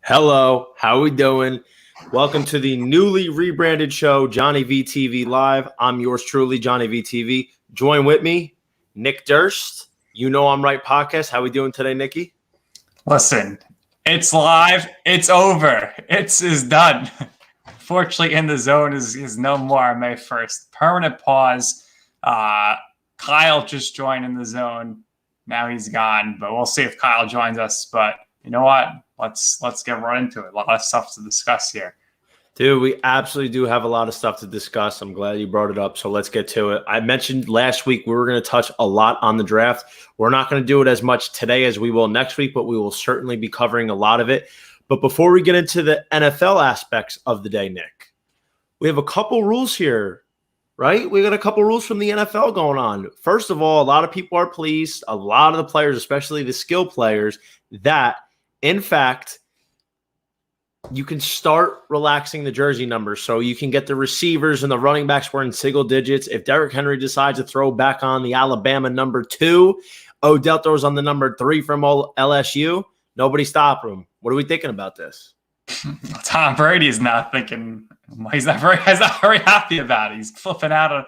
Hello, how we doing? Welcome to the newly rebranded show, JohnnyVTV Live. I'm yours truly, JohnnyVTV. Join with me, Nick Durst. You Know I'm Right podcast. How we doing today, Nicky? Listen, it's live. It's over. It's done. Fortunately, In the Zone is no more on May 1st. Permanent pause. Kyle just joined In the Zone. Now he's gone, but we'll see if Kyle joins us. But you know what? Let's get right into it. A lot of stuff to discuss here. Dude, we absolutely do have a lot of stuff to discuss. I'm glad you brought it up, so let's get to it. I mentioned last week we were going to touch a lot on the draft. We're not going to do it as much today as we will next week, but we will certainly be covering a lot of it. But before we get into the NFL aspects of the day, Nick, we have a couple rules here, right? We got a couple rules from the NFL going on. First of all, a lot of people are pleased, a lot of the players, especially the skill players, that, in fact, you can start relaxing the jersey numbers. So you can get the receivers and the running backs wearing single digits. If Derrick Henry decides to throw back on the Alabama number 2, Odell throws on the number 3 from LSU, nobody stop him. What are we thinking about this? Tom Brady is not thinking. He's not very happy about it. He's flipping out.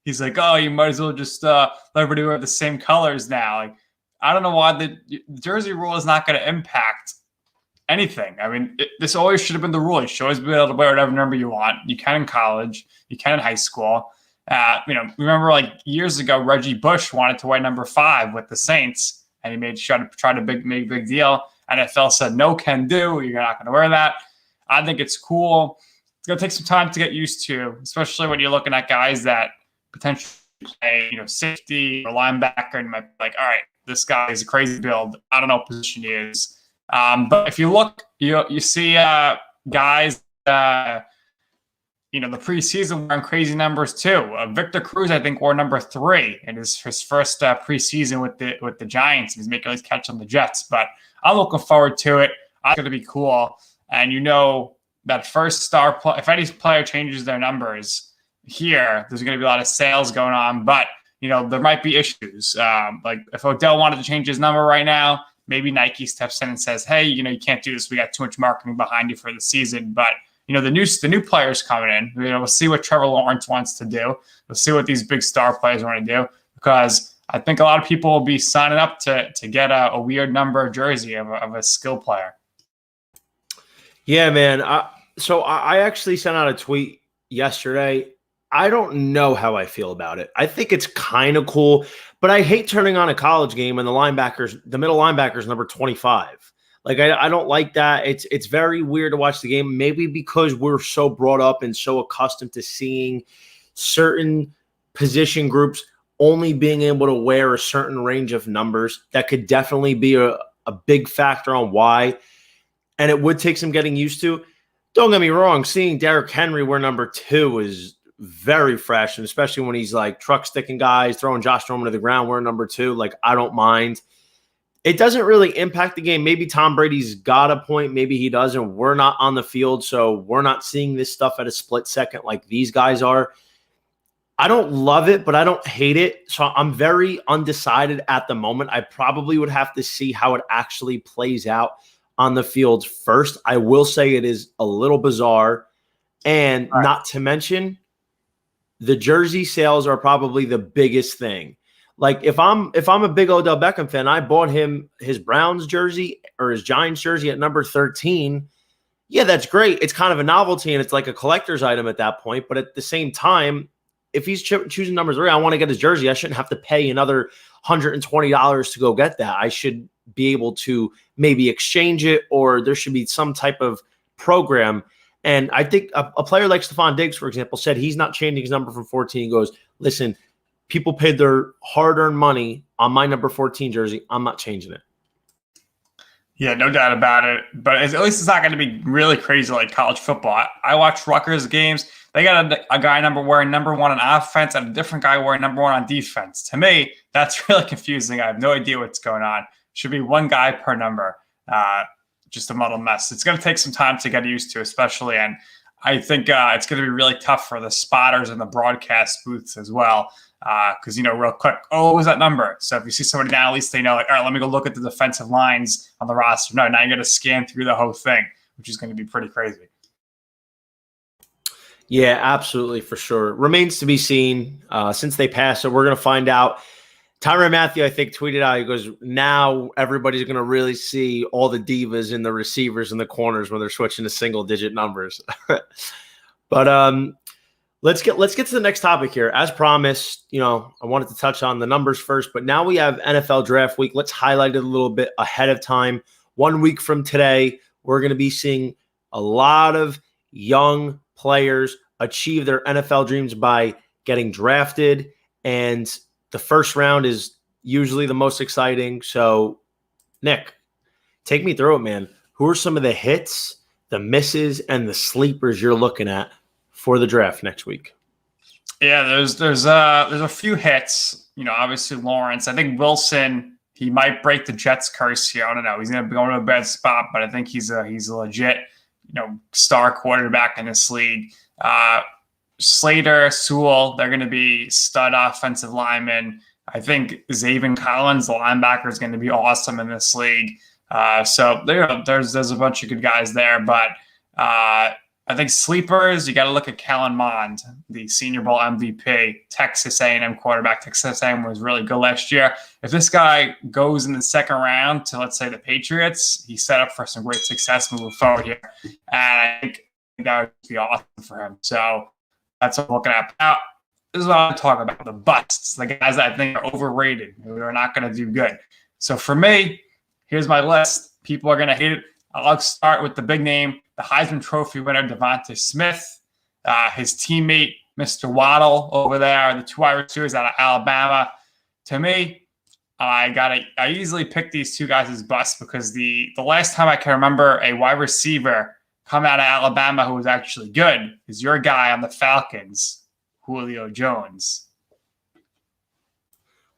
He's like, oh, you might as well just let everybody wear the same colors now. Like, I don't know why the jersey rule is not going to impact anything. I mean, this always should have been the rule. You should always be able to wear whatever number you want. You can in college. You can in high school. Remember like years ago, Reggie Bush wanted to wear number 5 with the Saints, and he tried to make a big deal. NFL said, no, can do. You're not going to wear that. I think it's cool. It's going to take some time to get used to, especially when you're looking at guys that potentially play, safety or linebacker, and you might be like, all right, this guy is a crazy build. I don't know what position he is. But if you look, you see guys, the preseason wearing crazy numbers too. Victor Cruz, I think, wore number 3 in his first preseason with the Giants. He's making his catch on the Jets. But I'm looking forward to it. It's going to be cool. And that first star player, if any player changes their numbers here, there's going to be a lot of sales going on. But there might be issues. Like if Odell wanted to change his number right now, maybe Nike steps in and says, hey, you can't do this. We got too much marketing behind you for the season. But, the new players coming in, we'll see what Trevor Lawrence wants to do. We'll see what these big star players want to do, because I think a lot of people will be signing up to get a weird number jersey of a skill player. Yeah, man. So I actually sent out a tweet yesterday. I don't know how I feel about it. I think it's kind of cool, but I hate turning on a college game and the middle linebackers number 25. Like I don't like that. It's very weird to watch the game, maybe because we're so brought up and so accustomed to seeing certain position groups only being able to wear a certain range of numbers. That could definitely be a big factor on why. And it would take some getting used to. Don't get me wrong, seeing Derrick Henry wear number 2 is very fresh, and especially when he's like truck sticking guys, throwing Josh Norman to the ground wearing number 2. Like, I don't mind. It doesn't really impact the game. Maybe Tom Brady's got a point. Maybe he doesn't. We're not on the field, so we're not seeing this stuff at a split second like these guys are. I don't love it, but I don't hate it. So I'm very undecided at the moment. I probably would have to see how it actually plays out on the field first. I will say it is a little bizarre, and not to mention the jersey sales are probably the biggest thing. Like if I'm a big Odell Beckham fan, I bought him his Browns jersey or his Giants jersey at number 13. Yeah, that's great. It's kind of a novelty and it's like a collector's item at that point. But at the same time, if he's choosing number 3, I want to get his jersey. I shouldn't have to pay another $120 to go get that. I should be able to maybe exchange it, or there should be some type of program. And I think a player like Stephon Diggs, for example, said he's not changing his number from 14. He goes, listen, people paid their hard-earned money on my number 14 jersey. I'm not changing it. Yeah, no doubt about it. But at least it's not going to be really crazy like college football. I watch Rutgers games. They got a guy wearing number 1 on offense and a different guy wearing number 1 on defense. To me, that's really confusing. I have no idea what's going on. Should be one guy per number. Just a muddled mess. It's going to take some time to get used to, especially. And I think it's going to be really tough for the spotters and the broadcast booths as well. Because, real quick, what was that number? So if you see somebody now, at least they know, like, all right, let me go look at the defensive lines on the roster. No, now you're going to scan through the whole thing. which is going to be pretty crazy. Yeah, absolutely, for sure. Remains to be seen. Since they passed, so we're going to find out. Tyrann Mathieu, I think, tweeted out, he goes, now everybody's going to really see all the divas and the receivers and the corners when they're switching to single-digit numbers. But let's get to the next topic here. As promised, I wanted to touch on the numbers first, but now we have NFL Draft Week. Let's highlight it a little bit ahead of time. 1 week from today, we're going to be seeing a lot of young players achieve their NFL dreams by getting drafted, and the first round is usually the most exciting. So, Nick, take me through it, man. Who are some of the hits, the misses, and the sleepers you're looking at for the draft next week? Yeah, there's a few hits. Obviously Lawrence. I think Wilson, he might break the Jets curse here. I don't know. He's going to be going to a bad spot, but I think he's a legit, star quarterback in this league. Slater, Sewell, they're going to be stud offensive linemen. I think Zaven Collins, the linebacker, is going to be awesome in this league. So there's a bunch of good guys there, but I think sleepers, you got to look at Kellen Mond, the Senior Bowl MVP, Texas A&M quarterback. Texas A&M was really good last year. If this guy goes in the second round to, let's say, the Patriots, he's set up for some great success moving forward here. And I think that would be awesome for him. So that's what I'm looking at. Now, this is what I'm talking about, the busts, the guys that I think are overrated, who are not going to do good. So for me, here's my list. People are going to hate it. I'll start with the big name, the Heisman Trophy winner, Devonta Smith, his teammate, Mr. Waddle over there, the two wide receivers out of Alabama. To me, I easily pick these two guys as busts because the last time I can remember a wide receiver come out of Alabama who was actually good is your guy on the Falcons, Julio Jones.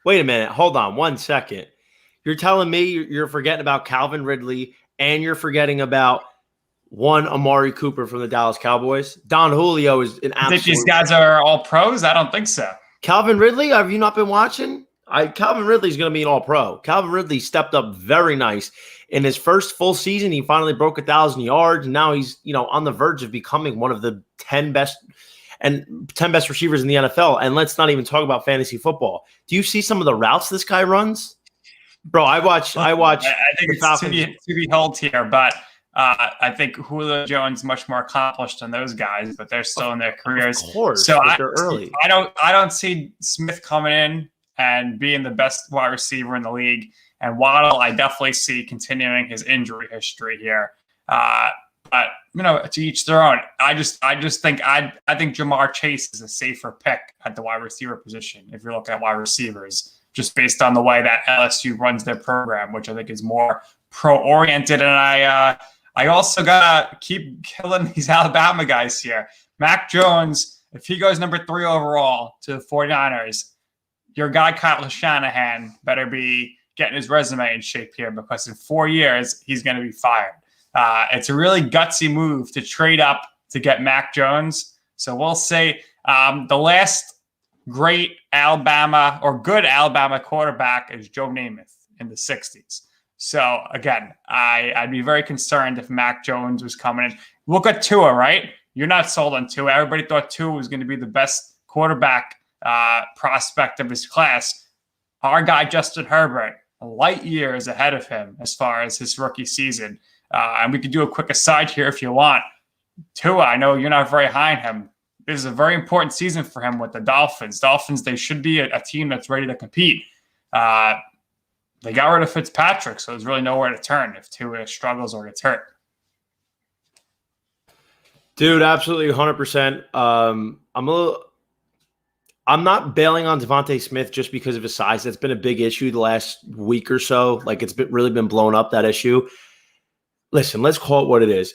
Wait a minute. Hold on 1 second. You're telling me you're forgetting about Calvin Ridley and you're forgetting about one Amari Cooper from the Dallas Cowboys? Don Julio is an absolute... I think these guys are all pros? I don't think so. Calvin Ridley, have you not been watching? Calvin Ridley's going to be an all-pro. Calvin Ridley stepped up very nice. In his first full season, he finally broke 1,000 yards, and now he's on the verge of becoming one of the 10 best receivers in the NFL. And let's not even talk about fantasy football. Do you see some of the routes this guy runs? Bro, I watch. I think it's to be held here, but I think Julio Jones much more accomplished than those guys, but they're still in their careers. Of course, so they're early. I don't see Smith coming in and being the best wide receiver in the league. And Waddle, I definitely see continuing his injury history here. But to each their own. I think Jamar Chase is a safer pick at the wide receiver position if you're looking at wide receivers, just based on the way that LSU runs their program, which I think is more pro-oriented. And I also gotta keep killing these Alabama guys here. Mac Jones, if he goes number 3 overall to the 49ers, your guy Kyle Shanahan better be getting his resume in shape here, because in 4 years, he's going to be fired. It's a really gutsy move to trade up to get Mac Jones. So we'll say the last great Alabama or good Alabama quarterback is Joe Namath in the 60s. So again, I'd be very concerned if Mac Jones was coming in. Look at Tua, right? You're not sold on Tua. Everybody thought Tua was going to be the best quarterback prospect of his class. Our guy, Justin Herbert, light years ahead of him as far as his rookie season. And we could do a quick aside here if you want. Tua, I know you're not very high on him. This is a very important season for him with the Dolphins. They should be a team that's ready to compete. They got rid of Fitzpatrick, so there's really nowhere to turn if Tua struggles or gets hurt. Dude, absolutely 100%. I'm not bailing on Devonta Smith just because of his size. That's been a big issue the last week or so. Like, it's really been blown up, that issue. Listen, let's call it what it is.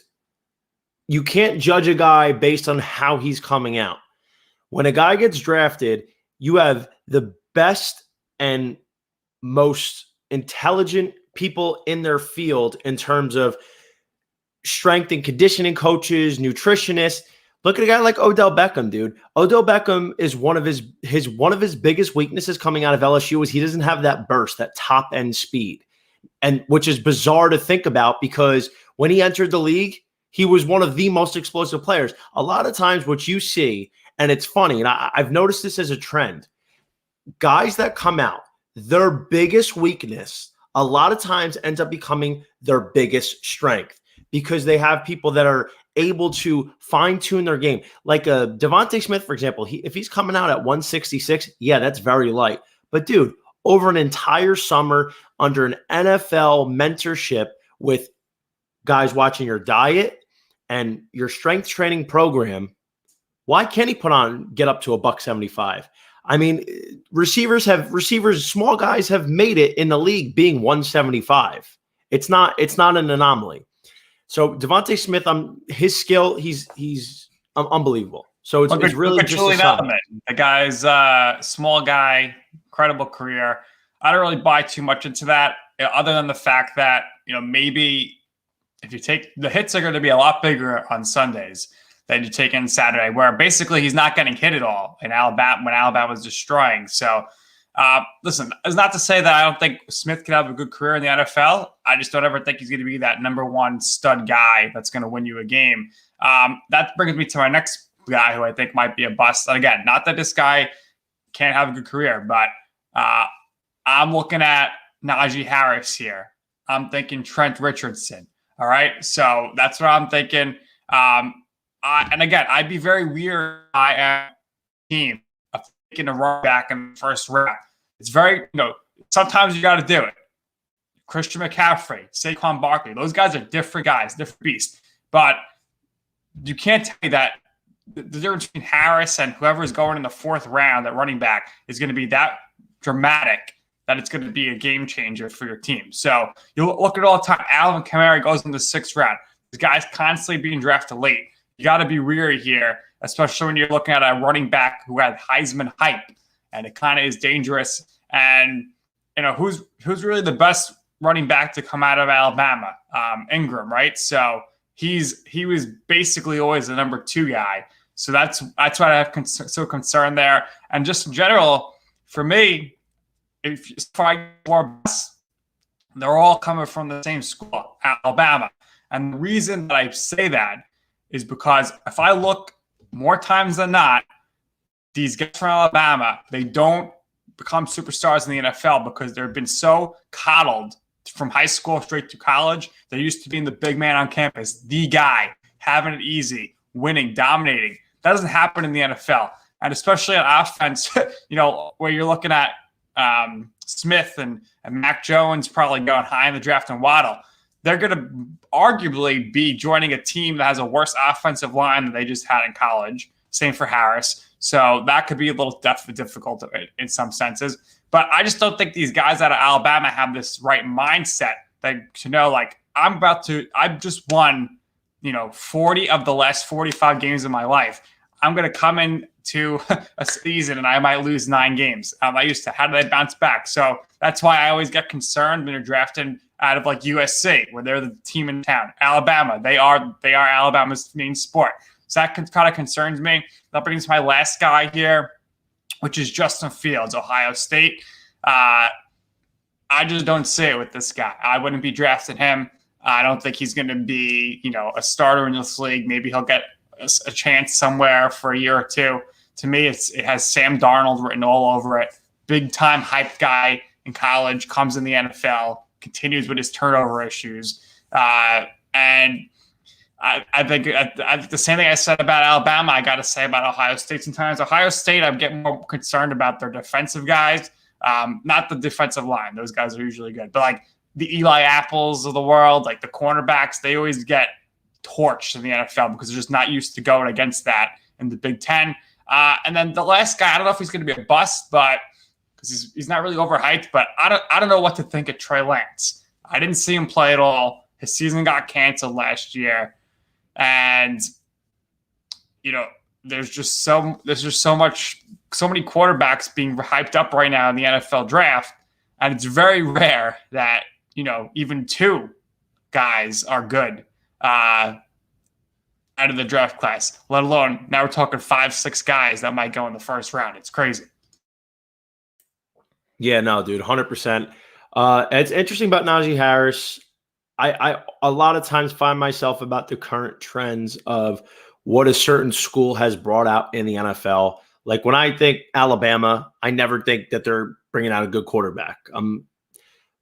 You can't judge a guy based on how he's coming out. When a guy gets drafted, you have the best and most intelligent people in their field in terms of strength and conditioning coaches, nutritionists. Look at a guy like Odell Beckham, dude. Odell Beckham is one of his biggest weaknesses coming out of LSU is he doesn't have that burst, that top end speed, and which is bizarre to think about because when he entered the league, He was one of the most explosive players. A lot of times what you see, and it's funny, and I've noticed this as a trend, guys that come out, their biggest weakness a lot of times ends up becoming their biggest strength because they have people that are able to fine-tune their game. Like Devonta Smith, for example, if he's coming out at 166, yeah, that's very light. But, dude, over an entire summer under an NFL mentorship with guys watching your diet and your strength training program, why can't he get up to $175? I mean, receivers, small guys have made it in the league being 175. It's not an anomaly. So Devonta Smith, his skill, he's unbelievable. So it's really just a sign. The guy's small guy, incredible career. I don't really buy too much into that, other than the fact that, maybe if you take the hits are going to be a lot bigger on Sundays than you take in Saturday, where basically he's not getting hit at all in Alabama when Alabama was destroying. So, listen, it's not to say that I don't think Smith could have a good career in the NFL. I just don't ever think he's going to be that number one stud guy that's going to win you a game. That brings me to my next guy who I think might be a bust. And again, not that this guy can't have a good career, but I'm looking at Najee Harris here. I'm thinking Trent Richardson. All right, so that's what I'm thinking. And again, I'd be very weird. I am team of taking a running back in the first round. It's very, sometimes you got to do it. Christian McCaffrey, Saquon Barkley, those guys are different guys, different beasts. But you can't tell me that the difference between Harris and whoever is going in the fourth round at running back is going to be that dramatic that it's going to be a game changer for your team. So you look at it all the time. Alvin Kamara goes in the sixth round. This guy's constantly being drafted late. You got to be weary here, especially when you're looking at a running back who had Heisman hype, and it kind of is dangerous. And who's really the best running back to come out of Alabama? Ingram, right? So he was basically always the number two guy. So that's why I have so concern there. And just in general, for me, if I they're all coming from the same school, Alabama. And the reason that I say that is because if I look more times than not, these guys from Alabama, they don't become superstars in the NFL because they've been so coddled from high school straight to college. They're used to being the big man on campus, the guy, having it easy, winning, dominating. That doesn't happen in the NFL. And especially on offense, where you're looking at Smith and Mac Jones probably going high in the draft and Waddle. They're going to arguably be joining a team that has a worse offensive line than they just had in college. Same for Harris. So that could be a little difficult in some senses. But I just don't think these guys out of Alabama have this right mindset to know, like, I've just won, 40 of the last 45 games of my life. I'm going to come into a season and I might lose 9 games. How do they bounce back? So that's why I always get concerned when you're drafting out of like USC, where they're the team in town. Alabama, they are Alabama's main sport. So that kind of concerns me. That brings my last guy here, which is Justin Fields, Ohio State. I just don't see it with this guy. I wouldn't be drafting him. I don't think he's going to be, a starter in this league. Maybe he'll get a chance somewhere for a year or two. To me, it has Sam Darnold written all over it. Big time hyped guy in college, comes in the NFL, continues with his turnover issues. And I think the same thing I said about Alabama, I got to say about Ohio State sometimes. Ohio State, I'm getting more concerned about their defensive guys, not the defensive line. Those guys are usually good. But like the Eli Apples of the world, like the cornerbacks, they always get torched in the NFL because they're just not used to going against that in the Big Ten. And then the last guy, I don't know if he's going to be a bust, but because he's not really overhyped, but I don't know what to think of Trey Lance. I didn't see him play at all. His season got canceled last year. And, there's just so many quarterbacks being hyped up right now in the NFL draft. And it's very rare that, even 2 guys are good out of the draft class, let alone now we're talking 5-6 guys that might go in the first round. It's crazy. Yeah, no, dude, 100%. It's interesting about Najee Harris. I a lot of times find myself about the current trends of what a certain school has brought out in the NFL. Like when I think Alabama, I never think that they're bringing out a good quarterback.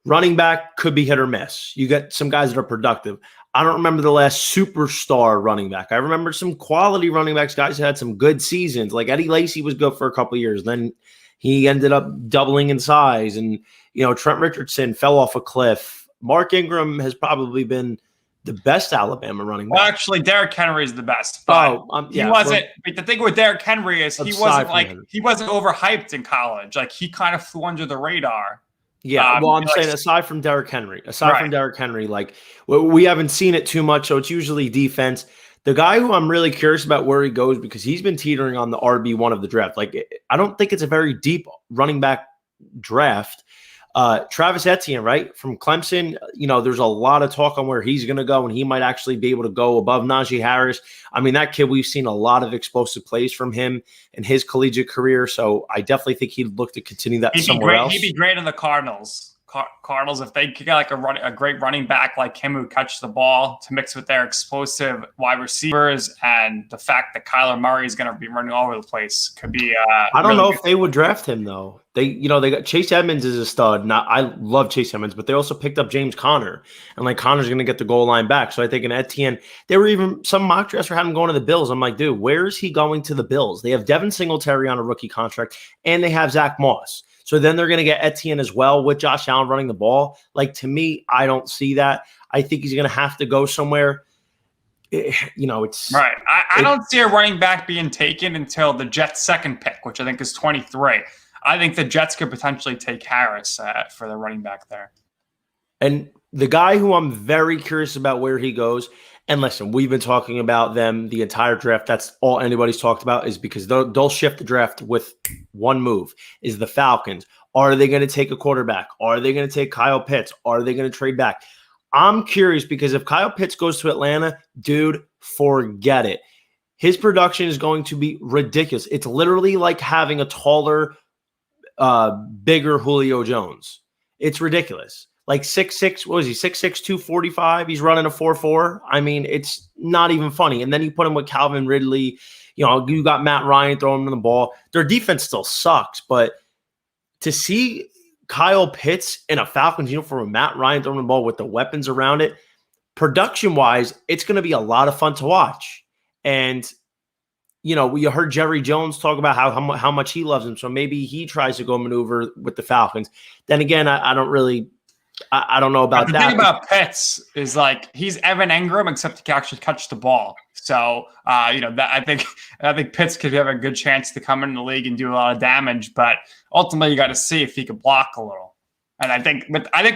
Running back could be hit or miss. You get some guys that are productive. I don't remember the last superstar running back. I remember some quality running backs, guys who had some good seasons. Like Eddie Lacy was good for a couple of years. Then he ended up doubling in size. And, Trent Richardson fell off a cliff. Mark Ingram has probably been the best Alabama running back. Well, actually, Derrick Henry is the best. But he wasn't. But the thing with Derrick Henry is he wasn't overhyped in college. Like he kind of flew under the radar. Yeah, well, I'm saying aside from Derrick Henry, like we haven't seen it too much, so it's usually defense. The guy who I'm really curious about where he goes because he's been teetering on the RB1 of the draft. Like I don't think it's a very deep running back draft. Travis Etienne, right, from Clemson, there's a lot of talk on where he's going to go, and he might actually be able to go above Najee Harris. I mean, that kid, we've seen a lot of explosive plays from him in his collegiate career, so I definitely think he'd look to continue that somewhere else. He'd be great in the Cardinals. Cardinals, if they could get like a great running back like him who catches the ball to mix with their explosive wide receivers, and the fact that Kyler Murray is going to be running all over the place could be. I don't know if they would draft him though. They got Chase Edmonds is a stud. I love Chase Edmonds, but they also picked up James Conner, and like Conner's going to get the goal line back. So I think in Etienne, they were even some mock drafts were having him going to the Bills. I'm like, dude, where is he going to the Bills? They have Devin Singletary on a rookie contract, and they have Zach Moss. So then they're going to get Etienne as well with Josh Allen running the ball. Like, to me, I don't see that. I think he's going to have to go somewhere. It's right. I don't see a running back being taken until the Jets' second pick, which I think is 23. I think the Jets could potentially take Harris for the running back there. And the guy who I'm very curious about where he goes, and listen, we've been talking about them the entire draft. That's all anybody's talked about is because they'll shift the draft with one move, is the Falcons. Are they going to take a quarterback? Are they going to take Kyle Pitts? Are they going to trade back? I'm curious because if Kyle Pitts goes to Atlanta, dude, forget it. His production is going to be ridiculous. It's literally like having a taller, bigger Julio Jones. It's ridiculous. Like 6'6", what was he, 6'6", 245? He's running a 4.4. I mean, it's not even funny. And then you put him with Calvin Ridley. You got Matt Ryan throwing him the ball. Their defense still sucks, but to see Kyle Pitts in a Falcons uniform with Matt Ryan throwing the ball with the weapons around it, production-wise, it's going to be a lot of fun to watch. And, we heard Jerry Jones talk about how much he loves him, so maybe he tries to go maneuver with the Falcons. Then again, I don't know about that. The thing about Pitts is like he's Evan Engram, except he can actually catch the ball. So that I think Pitts could have a good chance to come in the league and do a lot of damage. But ultimately, you got to see if he could block a little. And I think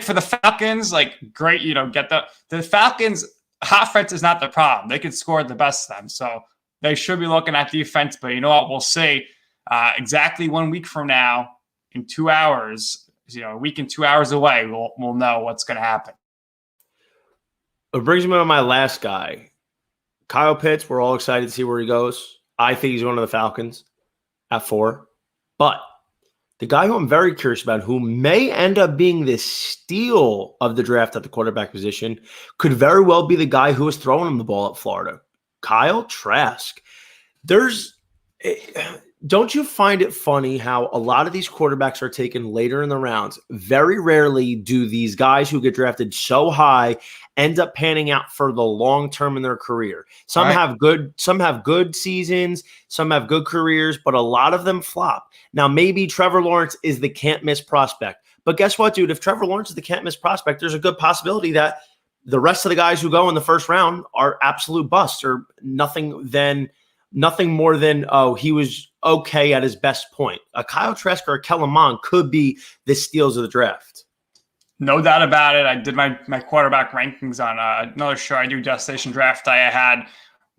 for the Falcons, like great, get the Falcons offense is not the problem. They could score the best of them, so they should be looking at defense. But you know what? We'll see. Exactly 1 week from now, in 2 hours. A week and 2 hours away, we'll know what's going to happen. It brings me to my last guy, Kyle Pitts. We're all excited to see where he goes. I think he's going to the Falcons at 4. But the guy who I'm very curious about, who may end up being the steal of the draft at the quarterback position, could very well be the guy who was throwing him the ball at Florida, Kyle Trask. Don't you find it funny how a lot of these quarterbacks are taken later in the rounds? Very rarely do these guys who get drafted so high end up panning out for the long term in their career. Some have good seasons, some have good careers, but a lot of them flop. Now, maybe Trevor Lawrence is the can't miss prospect. But guess what, dude? If Trevor Lawrence is the can't miss prospect, there's a good possibility that the rest of the guys who go in the first round are absolute busts or nothing more than, he was okay at his best point. A Kyle Trask or a Kellen Mond could be the steals of the draft. No doubt about it. I did my quarterback rankings on another show I do, Destination Draft. I had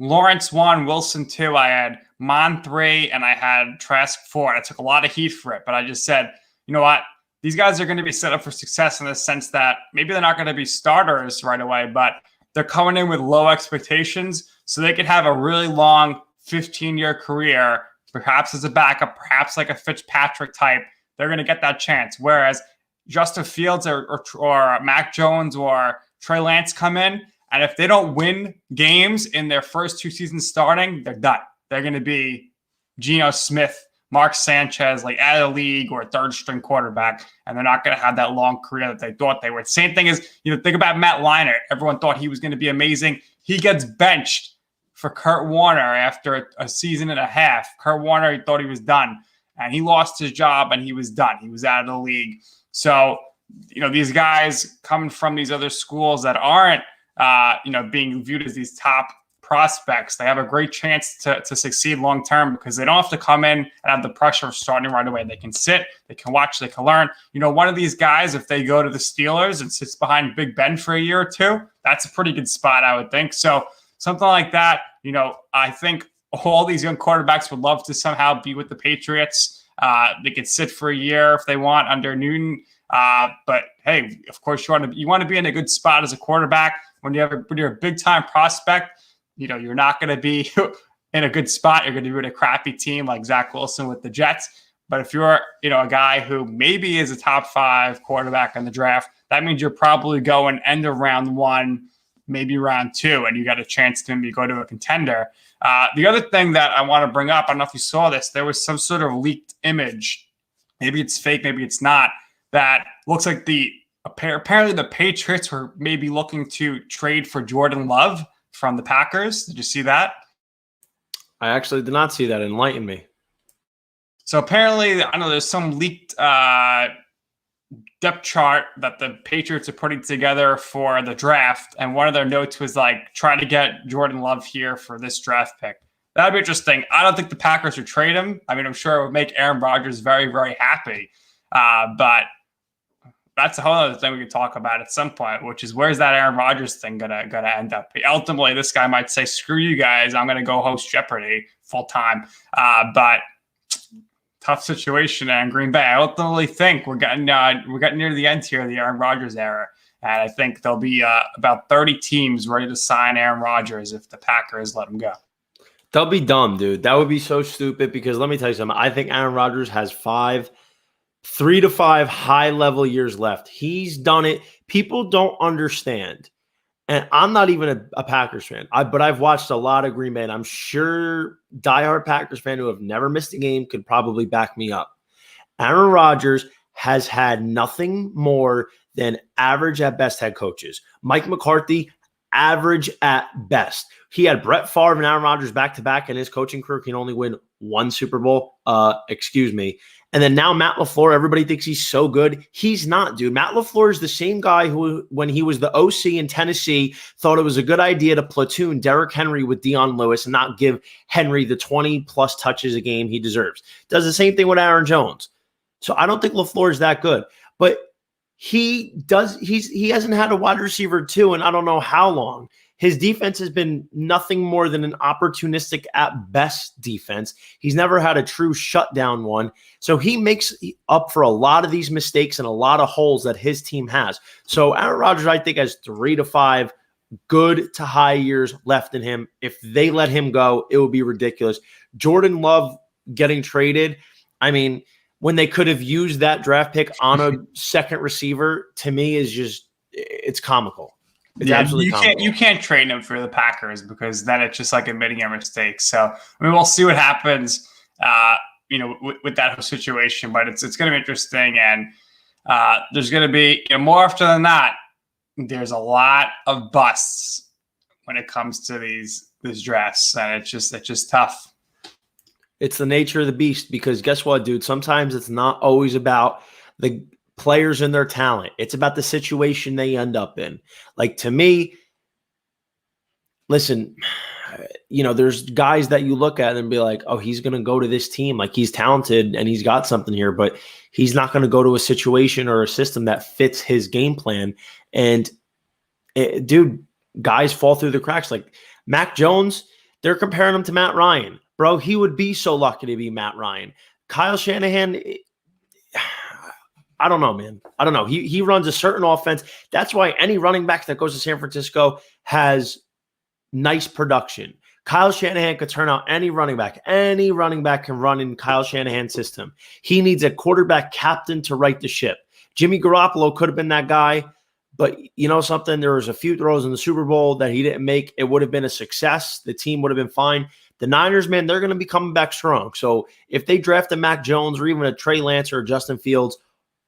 Lawrence 1, Wilson 2. I had Mond 3, and I had Trask 4. I took a lot of heat for it, but I just said, you know what? These guys are going to be set up for success in the sense that maybe they're not going to be starters right away, but they're coming in with low expectations so they could have a really long 15-year career, perhaps as a backup, perhaps like a Fitzpatrick type. They're going to get that chance. Whereas Justin Fields or Mac Jones or Trey Lance come in, and if they don't win games in their first 2 seasons starting, they're done. They're going to be Geno Smith, Mark Sanchez, like out of the league or a third string quarterback, and they're not going to have that long career that they thought they would. Same thing as, think about Matt Leinart. Everyone thought he was going to be amazing. He gets benched for Kurt Warner after a season and a half. Kurt Warner, he thought he was done, and he lost his job and he was done. He was out of the league. So, these guys coming from these other schools that aren't, being viewed as these top prospects, they have a great chance to succeed long term because they don't have to come in and have the pressure of starting right away. They can sit, they can watch, they can learn. One of these guys, if they go to the Steelers and sits behind Big Ben for a year or two, that's a pretty good spot, I would think. So something like that, I think all these young quarterbacks would love to somehow be with the Patriots. They could sit for a year if they want under Newton. But hey, of course you want to be in a good spot as a quarterback when you're a big time prospect. You're not going to be in a good spot. You're going to be with a crappy team like Zach Wilson with the Jets. But if you're, a guy who maybe is a top 5 quarterback in the draft, that means you're probably going end of round 1, maybe round 2, and you got a chance to maybe go to a contender. The other thing that I want to bring up, I don't know if you saw this, there was some sort of leaked image. Maybe it's fake, maybe it's not. That looks like apparently the Patriots were maybe looking to trade for Jordan Love from the Packers. Did you see that? I actually did not see that. Enlighten me. So apparently, I know there's some leaked depth chart that the Patriots are putting together for the draft, and one of their notes was like, try to get Jordan Love here for this draft pick. That'd be interesting. I don't think the Packers would trade him. I mean, I'm sure it would make Aaron Rodgers very, very happy. But that's a whole other thing we could talk about at some point, which is where's that Aaron Rodgers thing gonna end up? Ultimately, this guy might say, "Screw you guys, I'm gonna go host Jeopardy full time." But tough situation in Green Bay. I ultimately think we're getting near the end here of the Aaron Rodgers era, and I think there'll be about 30 teams ready to sign Aaron Rodgers if the Packers let him go. They'll be dumb, dude. That would be so stupid because let me tell you something. I think Aaron Rodgers has 3 to 5 high-level years left. He's done it. People don't understand. And I'm not even a Packers fan, but I've watched a lot of Green Bay, and I'm sure diehard Packers fan who have never missed a game could probably back me up. Aaron Rodgers has had nothing more than average at best head coaches. Mike McCarthy, average at best. He had Brett Favre and Aaron Rodgers back-to-back in his coaching career. Can only win 1 Super Bowl. And then now Matt LaFleur, everybody thinks he's so good. He's not, dude. Matt LaFleur is the same guy who, when he was the OC in Tennessee, thought it was a good idea to platoon Derrick Henry with Deion Lewis and not give Henry the 20-plus touches a game he deserves. Does the same thing with Aaron Jones. So I don't think LaFleur is that good. But he hasn't had a wide receiver too, and I don't know how long. His defense has been nothing more than an opportunistic at best defense. He's never had a true shutdown one. So he makes up for a lot of these mistakes and a lot of holes that his team has. So Aaron Rodgers, I think, has 3 to 5 good to high years left in him. If they let him go, it would be ridiculous. Jordan Love getting traded, I mean, when they could have used that draft pick on a second receiver, to me is just, it's comical. It's absolutely comical. You can't trade him for the Packers because then it's just like admitting your mistakes. So I mean, we'll see what happens, with that whole situation. But it's going to be interesting, and there's going to be more often than not. There's a lot of busts when it comes to these drafts, and it's just tough. It's the nature of the beast because guess what, dude? Sometimes it's not always about the players and their talent. It's about the situation they end up in. Like, to me, listen, there's guys that you look at and be like, oh, he's going to go to this team. Like, he's talented and he's got something here, but he's not going to go to a situation or a system that fits his game plan. And dude, guys fall through the cracks. Like Mac Jones, they're comparing him to Matt Ryan. Bro, he would be so lucky to be Matt Ryan. Kyle Shanahan, I don't know, man. I don't know. He runs a certain offense. That's why any running back that goes to San Francisco has nice production. Kyle Shanahan could turn out any running back. Any running back can run in Kyle Shanahan's system. He needs a quarterback captain to right the ship. Jimmy Garoppolo could have been that guy, But you know something? There was a few throws in the Super Bowl that he didn't make. It would have been a success. The team would have been fine. The Niners, man, they're going to be coming back strong. So if they draft a Mac Jones or even a Trey Lance or a Justin Fields,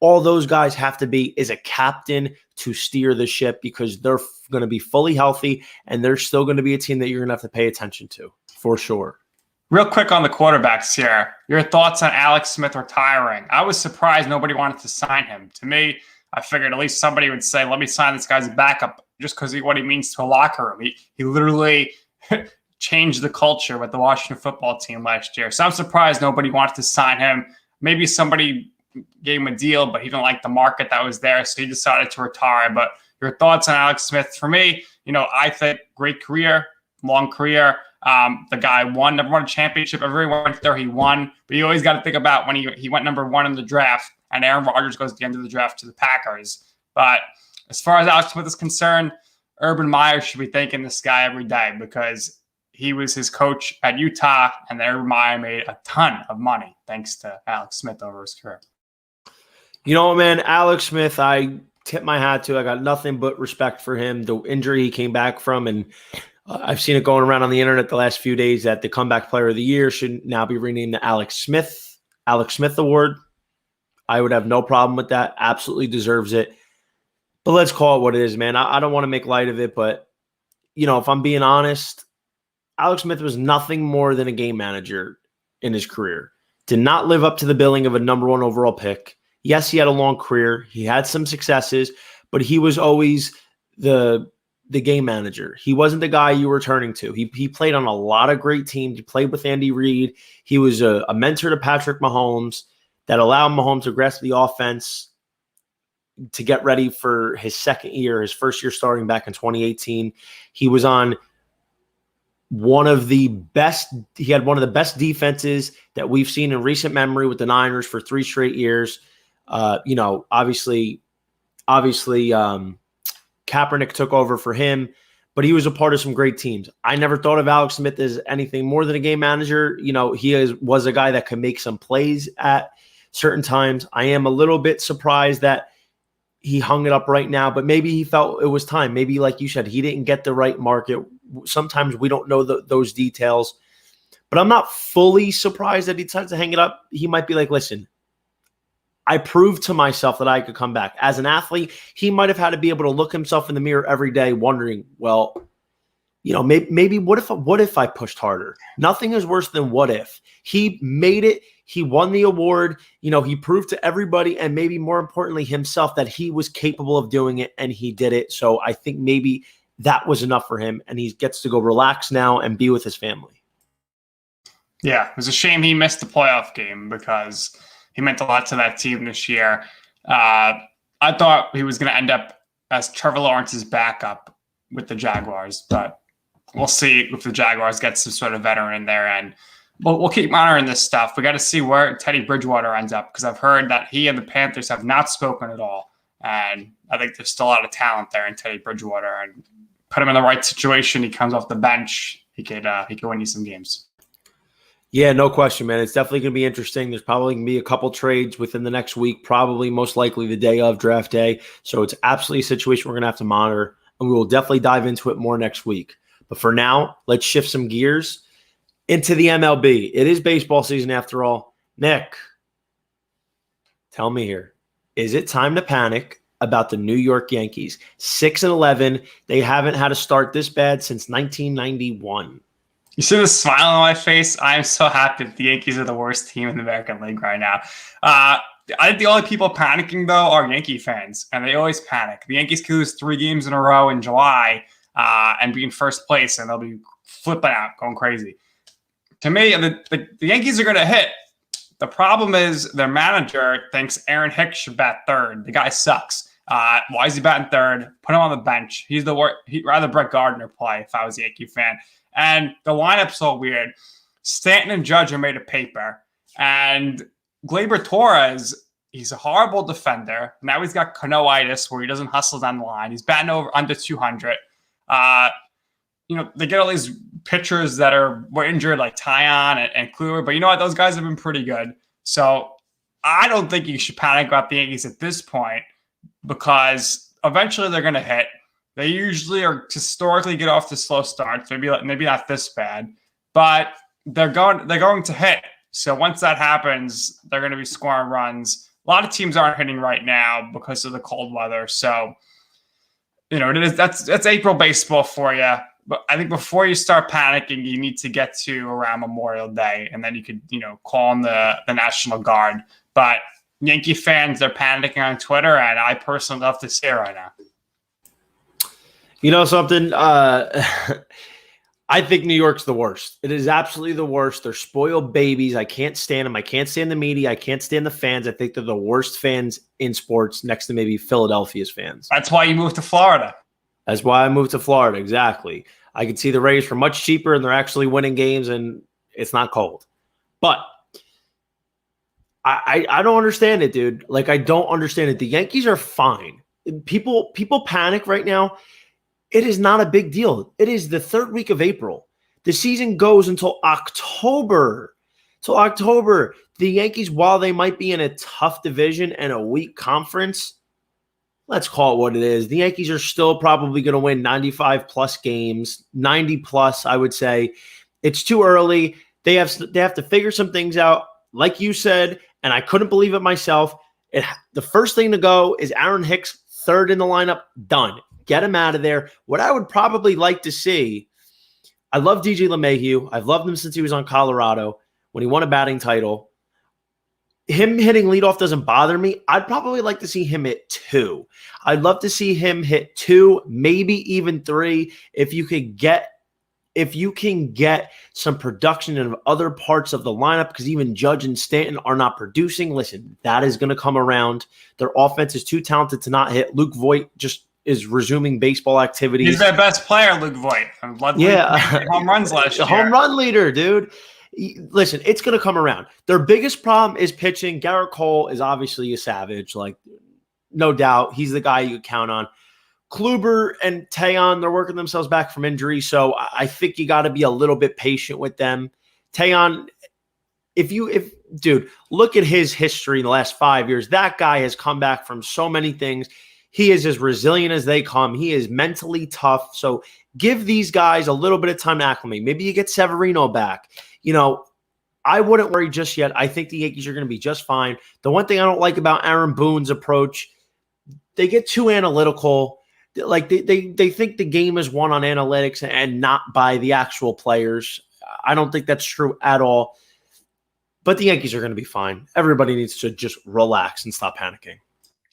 all those guys have to be is a captain to steer the ship because they're going to be fully healthy and they're still going to be a team that you're going to have to pay attention to for sure. Real quick on the quarterbacks here. Your thoughts on Alex Smith retiring? I was surprised nobody wanted to sign him. To me, I figured at least somebody would say, let me sign this guy's backup just because of what he means to a locker room. He literally changed the culture with the Washington football team last year. So I'm surprised nobody wanted to sign him. Maybe somebody gave him a deal, but he didn't like the market that was there, so he decided to retire. But your thoughts on Alex Smith? For me, I think great career, long career. The guy never won a championship. Everyone went there, he won. But you always got to think about when he went number 1 in the draft, and Aaron Rodgers goes at the end of the draft to the Packers. But as far as Alex Smith is concerned, Urban Meyer should be thanking this guy every day because he was his coach at Utah, and Urban Meyer made a ton of money thanks to Alex Smith over his career. You know, man, Alex Smith, I tip my hat to. I got nothing but respect for him. The injury he came back from, and I've seen it going around on the internet the last few days that the comeback player of the year should now be renamed the Alex Smith Award. I would have no problem with that. Absolutely deserves it. But let's call it what it is, man. I don't want to make light of it, but, if I'm being honest, Alex Smith was nothing more than a game manager in his career. Did not live up to the billing of a number 1 overall pick. Yes, he had a long career. He had some successes, but he was always the game manager. He wasn't the guy you were turning to. He played on a lot of great teams. He played with Andy Reid. He was a mentor to Patrick Mahomes that allowed Mahomes to grasp the offense to get ready for his second year, his first year starting back in 2018. He was on one of the best defenses that we've seen in recent memory with the Niners for 3 straight years. Obviously, Kaepernick took over for him, but he was a part of some great teams. I never thought of Alex Smith as anything more than a game manager. He was a guy that could make some plays at certain times. I am a little bit surprised that he hung it up right now, but maybe he felt it was time. Maybe, like you said, he didn't get the right market. Sometimes we don't know those details, but I'm not fully surprised that he decides to hang it up. He might be like, listen, I proved to myself that I could come back. As an athlete, he might have had to be able to look himself in the mirror every day wondering, well, maybe what if I pushed harder? Nothing is worse than what if. He made it. He won the award. He proved to everybody and maybe more importantly himself that he was capable of doing it, and he did it. So I think maybe that was enough for him, and he gets to go relax now and be with his family. Yeah, it was a shame he missed the playoff game because he meant a lot to that team this year. I thought he was going to end up as Trevor Lawrence's backup with the Jaguars, but we'll see if the Jaguars get some sort of veteran in there. And we'll keep monitoring this stuff. We got to see where Teddy Bridgewater ends up because I've heard that he and the Panthers have not spoken at all. And I think there's still a lot of talent there in Teddy Bridgewater. And put him in the right situation, he comes off the bench, he could win you some games. Yeah, no question, man. It's definitely going to be interesting. There's probably going to be a couple trades within the next week, probably most likely the day of draft day. So it's absolutely a situation we're going to have to monitor, and we will definitely dive into it more next week. But for now, let's shift some gears into the MLB. It is baseball season after all. Nick, tell me here, is it time to panic about the New York Yankees? 6-11. They haven't had a start this bad since 1991. You see the smile on my face? I am so happy that the Yankees are the worst team in the American League right now. I think the only people panicking, though, are Yankee fans, and they always panic. The Yankees could lose 3 games in a row in July and be in first place, and they'll be flipping out, going crazy. To me, the Yankees are going to hit. The problem is their manager thinks Aaron Hicks should bat third. The guy sucks. Why is he batting third? Put him on the bench. He'd rather Brett Gardner play if I was a Yankee fan. And the lineup's so weird. Stanton and Judge are made of paper. And Gleyber Torres, he's a horrible defender. Now he's got Canoitis where he doesn't hustle down the line. He's batting over under 200. They get all these pitchers that were injured like Tyon and Kluber. But you know what? Those guys have been pretty good. So I don't think you should panic about the Yankees at this point because eventually they're going to hit. They usually are historically get off to slow starts. Maybe not this bad, but they're going to hit. So once that happens, they're going to be scoring runs. A lot of teams aren't hitting right now because of the cold weather. So, that's April baseball for you. But I think before you start panicking, you need to get to around Memorial Day, and then you could, call on the National Guard. But Yankee fans, they're panicking on Twitter, and I personally love to see it right now. You know something? I think New York's the worst. It is absolutely the worst. They're spoiled babies. I can't stand them. I can't stand the media. I can't stand the fans. I think they're the worst fans in sports, next to maybe Philadelphia's fans. That's why you moved to Florida. That's why I moved to Florida. Exactly. I can see the Rays for much cheaper, and they're actually winning games, and it's not cold. But I don't understand it, dude. Like, I don't understand it. The Yankees are fine. People panic right now. It is not a big deal. It is the third week of April. The season goes until October. The Yankees, while they might be in a tough division and a weak conference, let's call it what it is. The Yankees are still probably going to win 95-plus games, 90-plus, I would say. It's too early. They have to figure some things out, like you said, and I couldn't believe it myself. The first thing to go is Aaron Hicks, third in the lineup, done. Get him out of there. What I would probably like to see, I love DJ LeMahieu. I've loved him since he was on Colorado when he won a batting title. Him hitting leadoff doesn't bother me. I'd probably like to see him hit 2. I'd love to see him hit 2, maybe even 3. If you can get some production in other parts of the lineup, because even Judge and Stanton are not producing. Listen, that is going to come around. Their offense is too talented to not hit. Luke Voit just is resuming baseball activities. He's their best player, Luke Voit. Home runs last year. Home run leader, dude. Listen, it's going to come around. Their biggest problem is pitching. Garrett Cole is obviously a savage, like, no doubt. He's the guy you count on. Kluber and Taillon, they're working themselves back from injury, so I think you got to be a little bit patient with them. Taillon, dude, look at his history in the last 5 years. That guy has come back from so many things. He is as resilient as they come. He is mentally tough. So give these guys a little bit of time to acclimate. Maybe you get Severino back. I wouldn't worry just yet. I think the Yankees are going to be just fine. The one thing I don't like about Aaron Boone's approach, they get too analytical. Like they think the game is won on analytics and not by the actual players. I don't think that's true at all. But the Yankees are going to be fine. Everybody needs to just relax and stop panicking.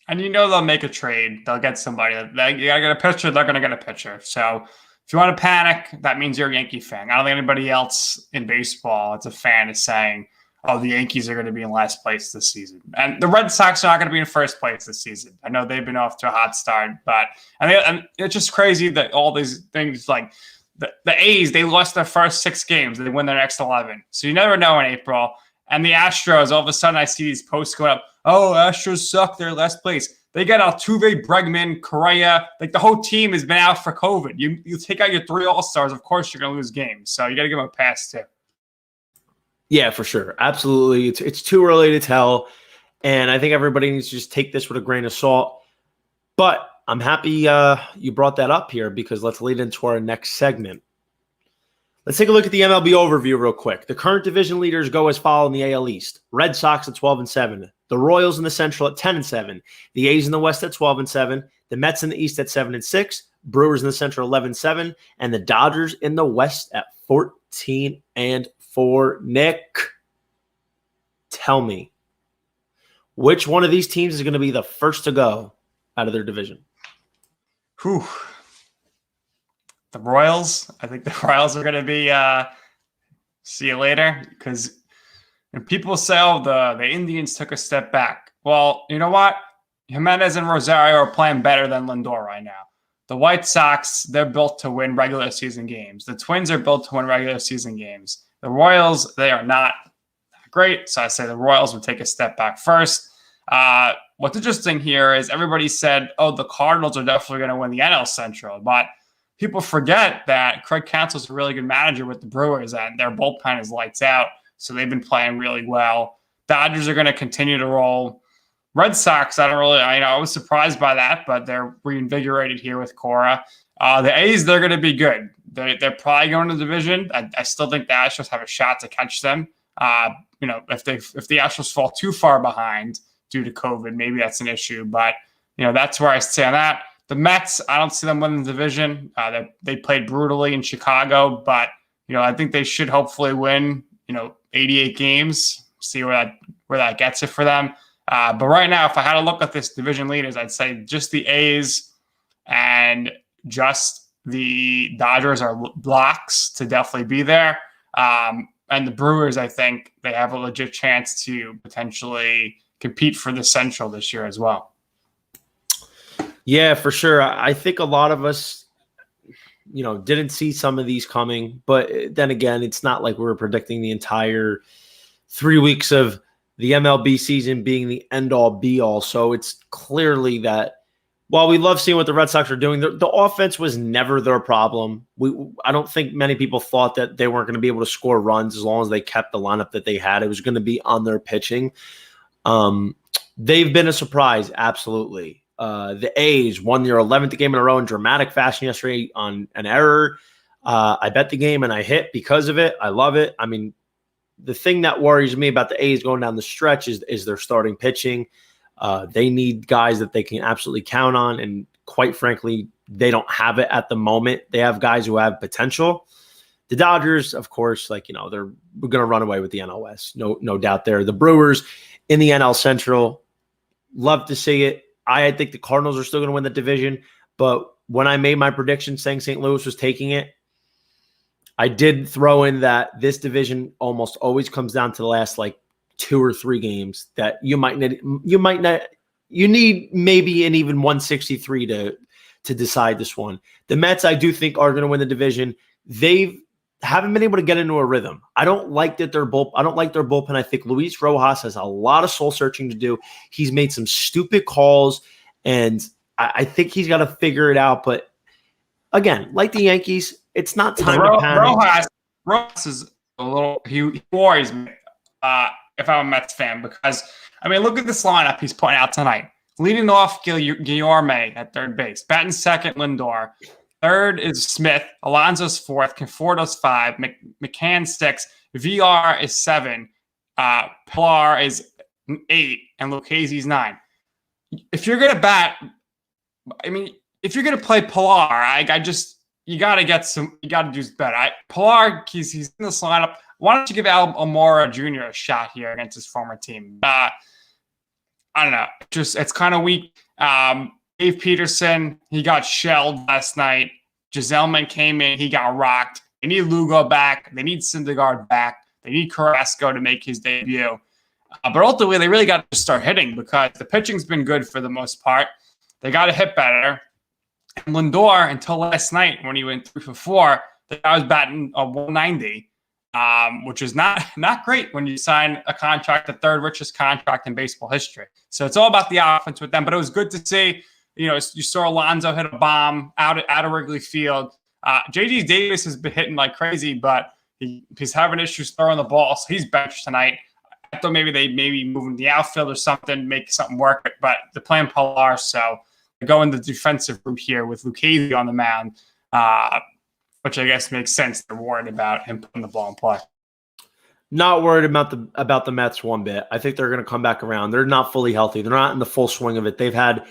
And they'll make a trade. They'll get somebody. You got to get a pitcher. They're going to get a pitcher. So if you want to panic, that means you're a Yankee fan. I don't think anybody else in baseball that's a fan is saying, oh, the Yankees are going to be in last place this season. And the Red Sox are not going to be in first place this season. I know they've been off to a hot start, but and it's just crazy that all these things, like the A's, they lost their first 6 games. They win their next 11. So you never know in April. And the Astros, all of a sudden I see these posts going up, oh, Astros suck, they're last place. They got Altuve, Bregman, Correa. Like, the whole team has been out for COVID. You take out your 3 All-Stars, of course you're going to lose games. So you got to give them a pass too. Yeah, for sure. Absolutely. It's too early to tell. And I think everybody needs to just take this with a grain of salt. But I'm happy you brought that up here, because let's lead into our next segment. Let's take a look at the MLB overview real quick. The current division leaders go as follows in the AL East. Red Sox at 12-7. The Royals in the Central at 10-7. The A's in the West at 12-7. The Mets in the East at 7-6. Brewers in the Central 11-7. And the Dodgers in the West at 14-4. Nick, tell me, which one of these teams is going to be the first to go out of their division? Whew. The Royals. I think the Royals are going to be see you later, because when people say, oh, the Indians took a step back. Well, you know what? Jimenez and Rosario are playing better than Lindor right now. The White Sox, they're built to win regular season games. The Twins are built to win regular season games. The Royals, they are not great, so I say the Royals would take a step back first. What's interesting here is everybody said, oh, the Cardinals are definitely going to win the NL Central, but people forget that Craig Counsell's a really good manager with the Brewers, and their bullpen is lights out, so they've been playing really well. Dodgers are going to continue to roll. Red Sox, I was surprised by that, but they're reinvigorated here with Cora. The A's, they're going to be good. They're probably going to the division. I still think the Astros have a shot to catch them. If the Astros fall too far behind due to COVID, maybe that's an issue. But that's where I stay on that. The Mets, I don't see them winning the division. They played brutally in Chicago, but I think they should hopefully win 88 games. See where that gets it for them. But right now, if I had to look at this division leaders, I'd say just the A's and just the Dodgers are blocks to definitely be there. And the Brewers, I think they have a legit chance to potentially compete for the Central this year as well. Yeah, for sure. I think a lot of us, didn't see some of these coming. But then again, it's not like we were predicting the entire 3 weeks of the MLB season being the end-all, be-all. So it's clearly that while we love seeing what the Red Sox are doing, the offense was never their problem. I don't think many people thought that they weren't going to be able to score runs as long as they kept the lineup that they had. It was going to be on their pitching. They've been a surprise, absolutely. The A's won their 11th game in a row in dramatic fashion yesterday on an error. I bet the game and I hit because of it. I love it. I mean, the thing that worries me about the A's going down the stretch is their starting pitching. They need guys that they can absolutely count on, and quite frankly, they don't have it at the moment. They have guys who have potential. The Dodgers, of course, they're going to run away with the NL West. No doubt there. The Brewers in the NL Central, love to see it. I think the Cardinals are still going to win the division, but when I made my prediction saying St. Louis was taking it, I did throw in that this division almost always comes down to the last 2 or 3 games that you need maybe an even 163 to decide this one. The Mets, I do think, are going to win the division. They haven't been able to get into a rhythm. I don't like their bullpen. I think Luis Rojas has a lot of soul searching to do. He's made some stupid calls, and I think he's got to figure it out. But again, like the Yankees, it's not time to panic. Rojas is a little. He worries me if I'm a Mets fan because look at this lineup he's putting out tonight. Leading off, Guillorme at third base. Batting second, Lindor. Third is Smith. Alonso's fourth. Conforto's 5. McCann 6. VR is 7. Pilar is 8. And Lucchese's 9. If you're going to bat, if you're going to play Pilar, you got to do better. Pilar, he's in this lineup. Why don't you give Almora Jr. a shot here against his former team? I don't know. It's kind of weak. Dave Peterson, he got shelled last night. Giselman came in, he got rocked. They need Lugo back. They need Syndergaard back. They need Carrasco to make his debut. But ultimately, they really got to start hitting because the pitching's been good for the most part. They got to hit better. And Lindor, until last night when he went 3 for 4, the guy was batting a 190, which is not great when you sign a contract, the third richest contract in baseball history. So it's all about the offense with them. But it was good to see. You saw Alonso hit a bomb out of Wrigley Field. J.D. Davis has been hitting like crazy, but he's having issues throwing the ball, so he's benched tonight. I thought maybe they move in the outfield or something, make something work, but they're playing Pilar, so they go in the defensive route here with Lucchese on the mound, which I guess makes sense. They're worried about him putting the ball in play. Not worried about the Mets one bit. I think they're going to come back around. They're not fully healthy. They're not in the full swing of it. They've had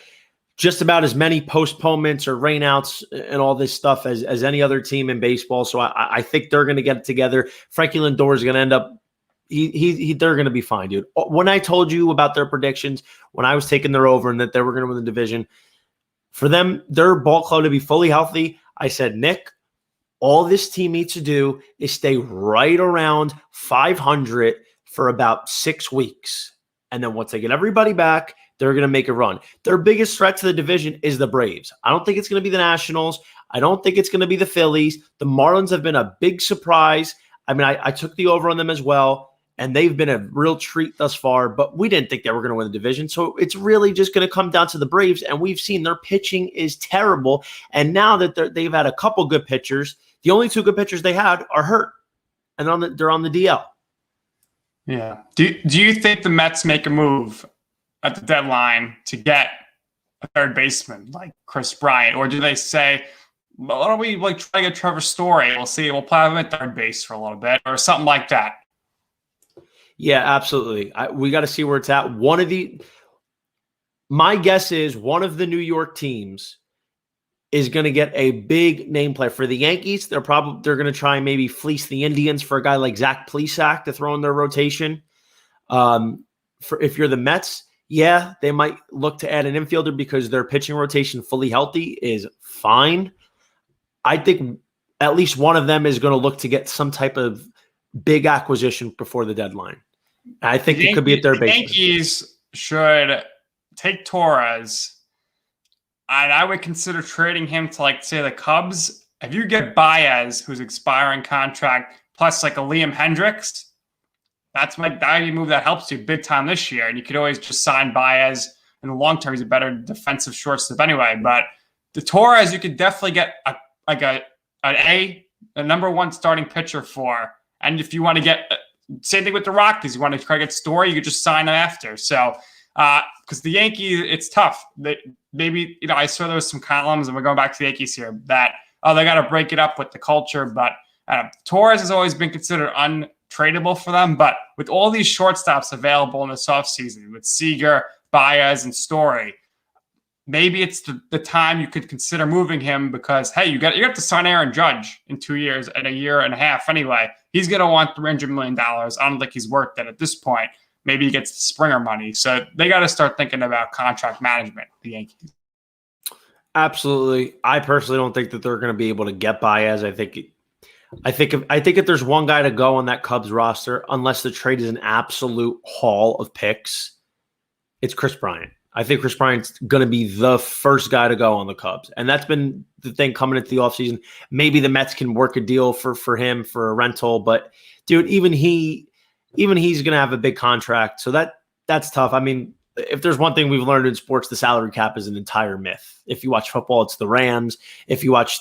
just about as many postponements or rainouts and all this stuff as any other team in baseball. So I think they're going to get it together. Frankie Lindor is going to end up they're going to be fine, dude. When I told you about their predictions, when I was taking their over and that they were going to win the division, for them, their ball club to be fully healthy, I said, Nick, all this team needs to do is stay right around 500 for about 6 weeks. And then once they get everybody back, they're going to make a run. Their biggest threat to the division is the Braves. I don't think it's going to be the Nationals. I don't think it's going to be the Phillies. The Marlins have been a big surprise. I took the over on them as well, and they've been a real treat thus far, but we didn't think they were going to win the division. So it's really just going to come down to the Braves, and we've seen their pitching is terrible. And now that they've had a couple good pitchers, the only 2 good pitchers they had are hurt, and they're on the DL. Yeah. Do you think the Mets make a move at the deadline to get a third baseman like Chris Bryant? Or do they say, well, why don't we try to get Trevor Story? We'll see. We'll play him at third base for a little bit or something like that. Yeah, absolutely. We got to see where it's at. My guess is one of the New York teams is going to get a big name player. For the Yankees, they're going to try and maybe fleece the Indians for a guy like Zach Plesac to throw in their rotation. If you're the Mets, yeah, they might look to add an infielder because their pitching rotation fully healthy is fine. I think at least one of them is going to look to get some type of big acquisition before the deadline. I think it could be at their base. The Yankees should take Torres, and I would consider trading him to, say, the Cubs. If you get Baez, who's expiring contract, plus a Liam Hendricks, that would be a move that helps you big time this year. And you could always just sign Baez in the long term. He's a better defensive shortstop anyway. But the Torres, you could definitely get a number one starting pitcher for. And if you want to get same thing with the Rockies, you want to try to get Story, you could just sign him after. So because the Yankees, it's tough. Maybe I saw there was some columns, and we're going back to the Yankees here, that they got to break it up with the culture. But Torres has always been considered untradeable for them. But with all these shortstops available in this offseason, with Seager, Baez, and Story, maybe it's the time you could consider moving him because, hey, you have to sign Aaron Judge in 2 years and a year and a half anyway. He's going to want $300 million. I don't think he's worth it at this point. Maybe he gets the Springer money. So they got to start thinking about contract management, the Yankees. Absolutely. I personally don't think that they're going to be able to get Baez. I think if there's one guy to go on that Cubs roster, unless the trade is an absolute haul of picks, it's Chris Bryant. I think Chris Bryant's going to be the first guy to go on the Cubs. And that's been the thing coming into the offseason. Maybe the Mets can work a deal for him for a rental. But, dude, even he's going to have a big contract. So that's tough. I mean, if there's one thing we've learned in sports, the salary cap is an entire myth. If you watch football, it's the Rams. If you watch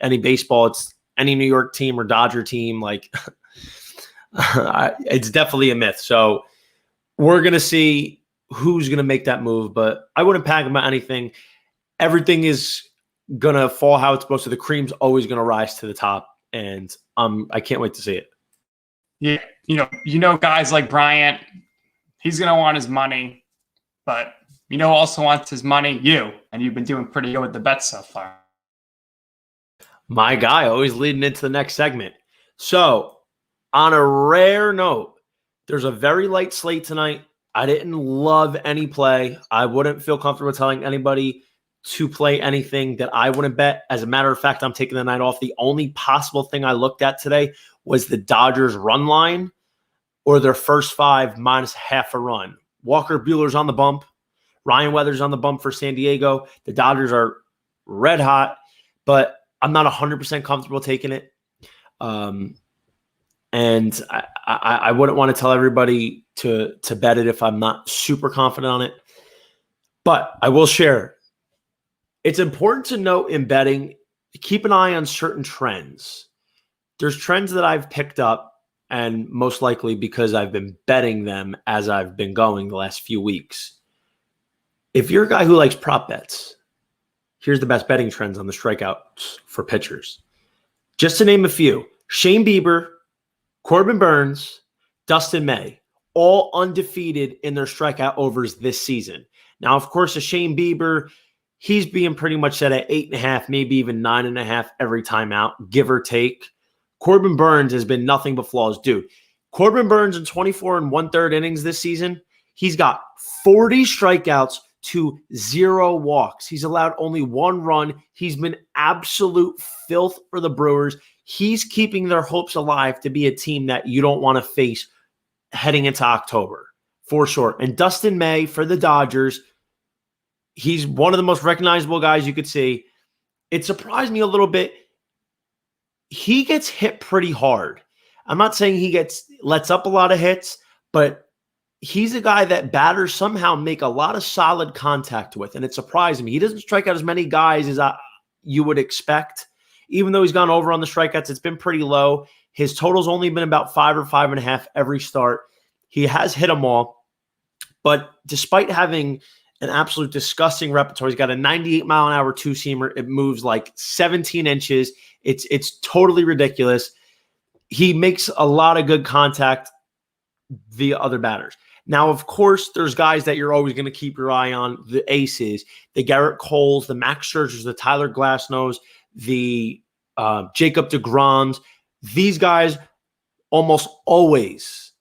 any baseball, it's any New York team or Dodger team. It's definitely a myth. So we're going to see who's going to make that move, but I wouldn't panic about anything. Everything is going to fall how it's supposed to. The cream's always going to rise to the top, and I can't wait to see it. Yeah, guys like Bryant, he's going to want his money, but also wants his money, and you've been doing pretty good with the bets so far. My guy, always leading into the next segment. So, on a rare note, there's a very light slate tonight. I didn't love any play. I wouldn't feel comfortable telling anybody to play anything that I wouldn't bet. As a matter of fact, I'm taking the night off. The only possible thing I looked at today was the Dodgers run line or their first 5 minus half a run. Walker Buehler's on the bump. Ryan Weathers on the bump for San Diego. The Dodgers are red hot, but I'm not 100% comfortable taking it. And I wouldn't want to tell everybody to bet it if I'm not super confident on it. But I will share. It's important to note in betting, keep an eye on certain trends. There's trends that I've picked up, and most likely because I've been betting them as I've been going the last few weeks. If you're a guy who likes prop bets, here's the best betting trends on the strikeouts for pitchers. Just to name a few, Shane Bieber, Corbin Burns, Dustin May, all undefeated in their strikeout overs this season. Now, of course, a Shane Bieber, he's being pretty much set at 8.5, maybe even 9.5 every time out, give or take. Corbin Burns has been nothing but flaws. Dude, Corbin Burns in 24 1/3 innings this season, he's got 40 strikeouts to 0 walks. He's allowed only 1 run. He's been absolute filth for the Brewers. He's keeping their hopes alive to be a team that you don't want to face heading into October, for sure. And Dustin May for the Dodgers, he's one of the most recognizable guys you could see. It surprised me a little bit. He gets hit pretty hard. I'm not saying he lets up a lot of hits, but he's a guy that batters somehow make a lot of solid contact with, and it surprised me. He doesn't strike out as many guys as you would expect. Even though he's gone over on the strikeouts, it's been pretty low. His total's only been about 5 or 5.5 every start. He has hit them all. But despite having an absolute disgusting repertoire, he's got a 98-mile-an-hour two-seamer. It moves like 17 inches. It's totally ridiculous. He makes a lot of good contact via other batters. Now, of course, there's guys that you're always going to keep your eye on, the aces, the Garrett Coles, the Max Scherzers, the Tyler Glasnows, the Jacob deGroms. These guys almost always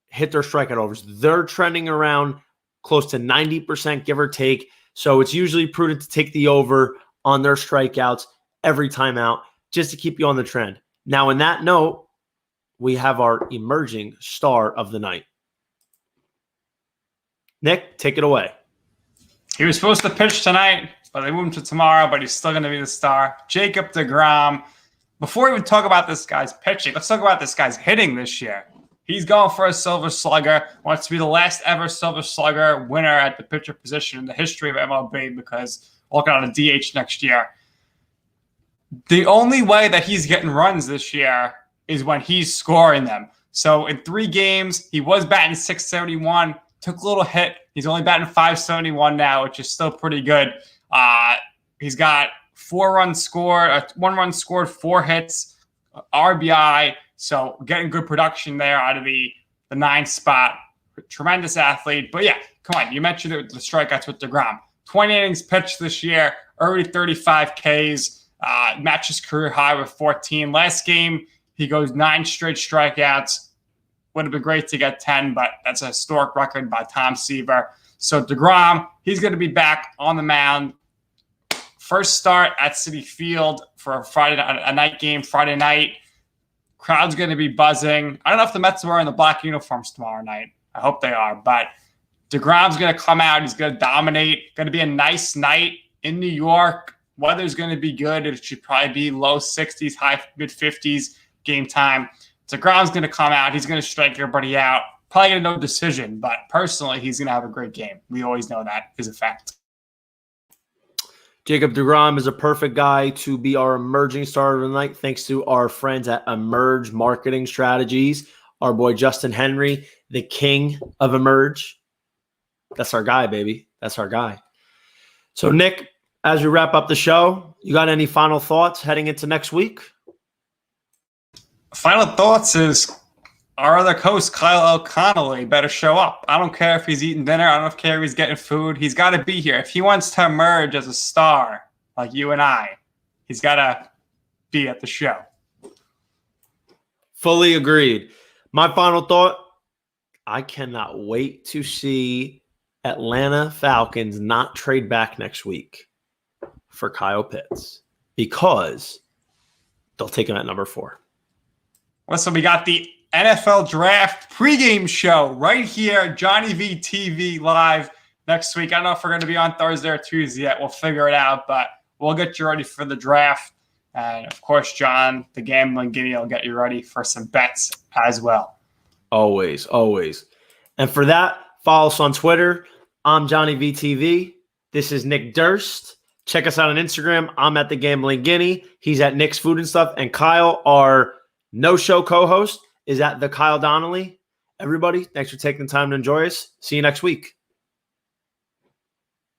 hit their strikeout overs. They're trending around close to 90%, give or take. So it's usually prudent to take the over on their strikeouts every time out just to keep you on the trend. Now, in that note, we have our emerging star of the night. Nick, take it away. He was supposed to pitch tonight, but they moved him to tomorrow, but he's still going to be the star. Jacob deGrom. Before we even talk about this guy's pitching, let's talk about this guy's hitting this year. He's going for a Silver Slugger, wants to be the last ever Silver Slugger winner at the pitcher position in the history of MLB because we're looking at a DH next year. The only way that he's getting runs this year is when he's scoring them. So in 3 games, he was batting .671, took a little hit. He's only batting .571 now, which is still pretty good. He's got 4 runs scored, 1 run scored, 4 hits, RBI. So getting good production there out of the 9th spot. Tremendous athlete. But yeah, come on. You mentioned it with the strikeouts with deGrom. 20 innings pitched this year, already 35 Ks, matches career high with 14. Last game, he goes 9 straight strikeouts. Would have been great to get 10, but that's a historic record by Tom Seaver. So deGrom, he's going to be back on the mound. First start at Citi Field for a night game, Friday night. Crowd's going to be buzzing. I don't know if the Mets are wearing the black uniforms tomorrow night. I hope they are. But deGrom's going to come out. He's going to dominate. Going to be a nice night in New York. Weather's going to be good. It should probably be low 60s, high mid-50s game time. deGrom's going to come out. He's going to strike everybody out. Probably going to no decision. But personally, he's going to have a great game. We always know that is a fact. Jacob deGrom is a perfect guy to be our emerging star of the night, thanks to our friends at Emerge Marketing Strategies. Our boy Justin Henry, the king of Emerge. That's our guy, baby. That's our guy. So, Nick, as we wrap up the show, you got any final thoughts heading into next week? Final thoughts is our other host, Kyle O'Connelly, better show up. I don't care if he's eating dinner. I don't care if he's getting food. He's got to be here. If he wants to emerge as a star like you and I, he's got to be at the show. Fully agreed. My final thought, I cannot wait to see Atlanta Falcons not trade back next week for Kyle Pitts because they'll take him at number 4. Listen, we got the NFL Draft pregame show right here, JohnnyVTV live next week. I don't know if we're going to be on Thursday or Tuesday yet. We'll figure it out, but we'll get you ready for the draft. And, of course, John, the Gambling Guinea, will get you ready for some bets as well. Always, always. And for that, follow us on Twitter. I'm JohnnyVTV. This is Nick Durst. Check us out on Instagram. I'm at the Gambling Guinea. He's at Nick's Food and Stuff. And Kyle, our no-show co-host, is at the Kyle Donnelly. Everybody, thanks for taking the time to enjoy us. See you next week.